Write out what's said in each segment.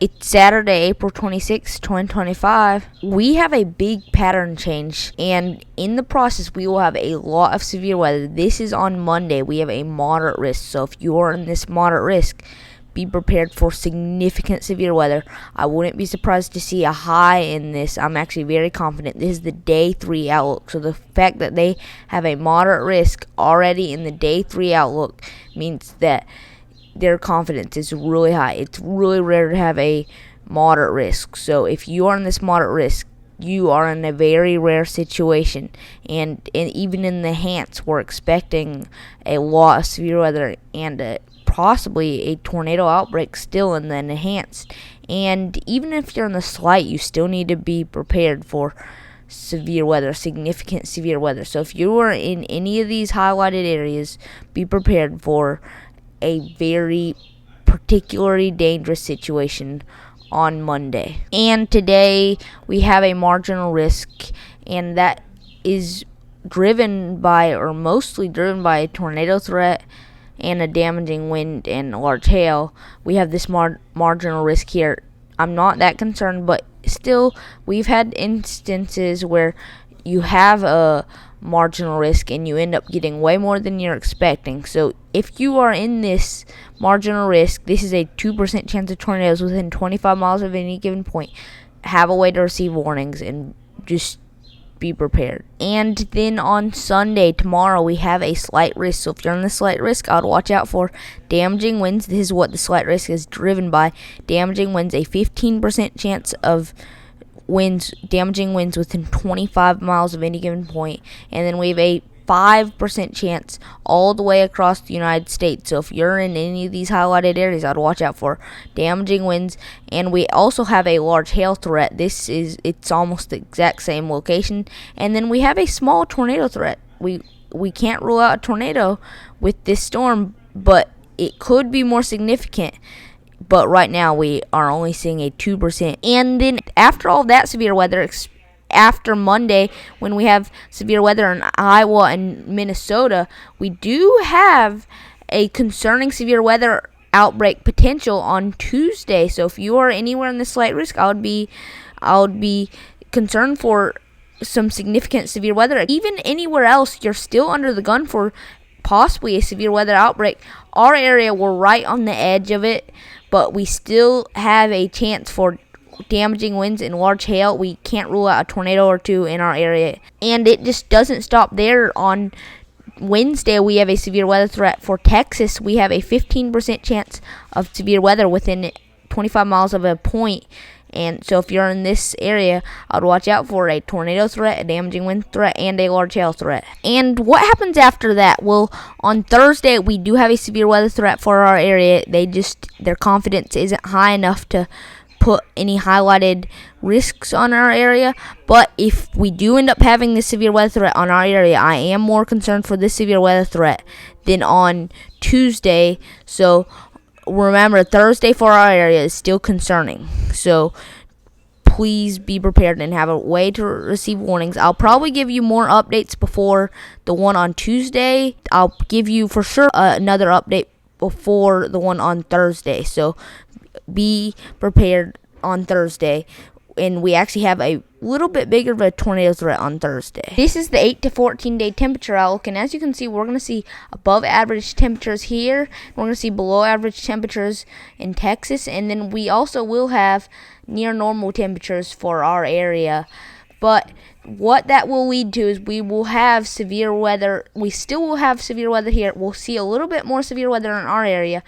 It's Saturday, April 26, 2025. We have a big pattern change, and in the process, we will have a lot of severe weather. This is on Monday. We have a moderate risk, so if you are in this moderate risk, be prepared for significant severe weather. I wouldn't be surprised to see a high in this. I'm actually very confident. This is the day 3 outlook, so the fact that they have a moderate risk already in the day 3 outlook means that their confidence is really high. It's really rare to have a moderate risk. So if you are in this moderate risk, you are in a very rare situation. And even in the Hants, we're expecting a lot of severe weather and possibly a tornado outbreak still in the enhanced. And even if you're in the slight, you still need to be prepared for severe weather, significant severe weather. So if you are in any of these highlighted areas, be prepared for a very particularly dangerous situation on Monday. And today we have a marginal risk, and that is driven by, or mostly driven by, a tornado threat and a damaging wind and large hail. We have this marginal risk here. I'm not that concerned, but still, we've had instances where you have a marginal risk and you end up getting way more than you're expecting. So if you are in this marginal risk, this is a 2% chance of tornadoes within 25 miles of any given point. Have a way to receive warnings and just be prepared. And then on Sunday, tomorrow, we have a slight risk. So if you're in the slight risk, I would watch out for damaging winds. This is what the slight risk is driven by. Damaging winds, a 15% chance of damaging winds within 25 miles of any given point, and then we have a 5% chance all the way across the United States. So if you're in any of these highlighted areas, I'd watch out for damaging winds. And we also have a large hail threat. It's almost the exact same location. And then we have a small tornado threat. We can't rule out a tornado with this storm, but it could be more significant. But right now we are only seeing a 2%. And then after all that severe weather, after Monday, when we have severe weather in Iowa and Minnesota, we do have a concerning severe weather outbreak potential on Tuesday. So if you are anywhere in the slight risk, I would be concerned for some significant severe weather. Even anywhere else, you're still under the gun for possibly a severe weather outbreak. Our area, we're right on the edge of it, but we still have a chance for damaging winds and large hail. We can't rule out a tornado or two in our area. And it just doesn't stop there. On Wednesday, we have a severe weather threat for Texas. We have a 15% chance of severe weather within 25 miles of a point. And so if you're in this area, I'd watch out for a tornado threat, a damaging wind threat, and a large hail threat. And what happens after that? Well, on Thursday, we do have a severe weather threat for our area. Their confidence isn't high enough to put any highlighted risks on our area. But if we do end up having this severe weather threat on our area, I am more concerned for this severe weather threat than on Tuesday. So remember, Thursday for our area is still concerning. So please be prepared and have a way to receive warnings. I'll probably give you more updates before the one on Tuesday. I'll give you for sure another update before the one on Thursday. So be prepared on Thursday. And we actually have a little bit bigger of a tornado threat on Thursday. This is the 8 to 14 day temperature outlook, and as you can see, we're going to see above average temperatures here. We're going to see below average temperatures in Texas, and then we also will have near normal temperatures for our area. But what that will lead to is we will have severe weather. We still will have severe weather here. We'll see a little bit more severe weather in our area.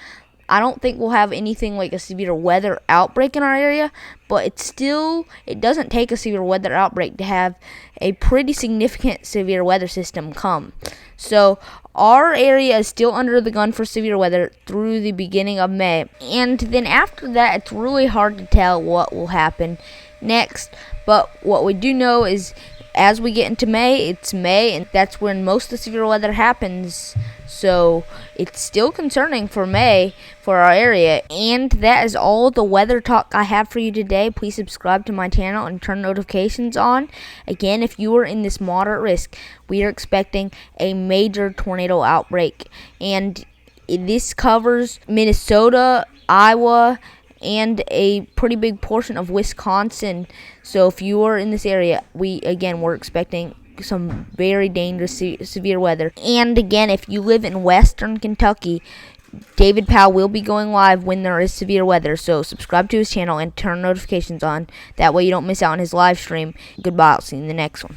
I don't think we'll have anything like a severe weather outbreak in our area, but it doesn't take a severe weather outbreak to have a pretty significant severe weather system come. So our area is still under the gun for severe weather through the beginning of May. And then after that, it's really hard to tell what will happen next. But what we do know is as we get into May, it's May, and that's when most of the severe weather happens. So it's still concerning for May for our area. And that is all the weather talk I have for you today. Please subscribe to my channel and turn notifications on. Again, if you are in this moderate risk, we are expecting a major tornado outbreak. And this covers Minnesota, Iowa, and a pretty big portion of Wisconsin. So if you are in this area, we're expecting some very dangerous severe weather. And again, if you live in western Kentucky, David Powell will be going live when there is severe weather, so subscribe to his channel and turn notifications on. That way you don't miss out on his live stream. Goodbye, I'll see you in the next one.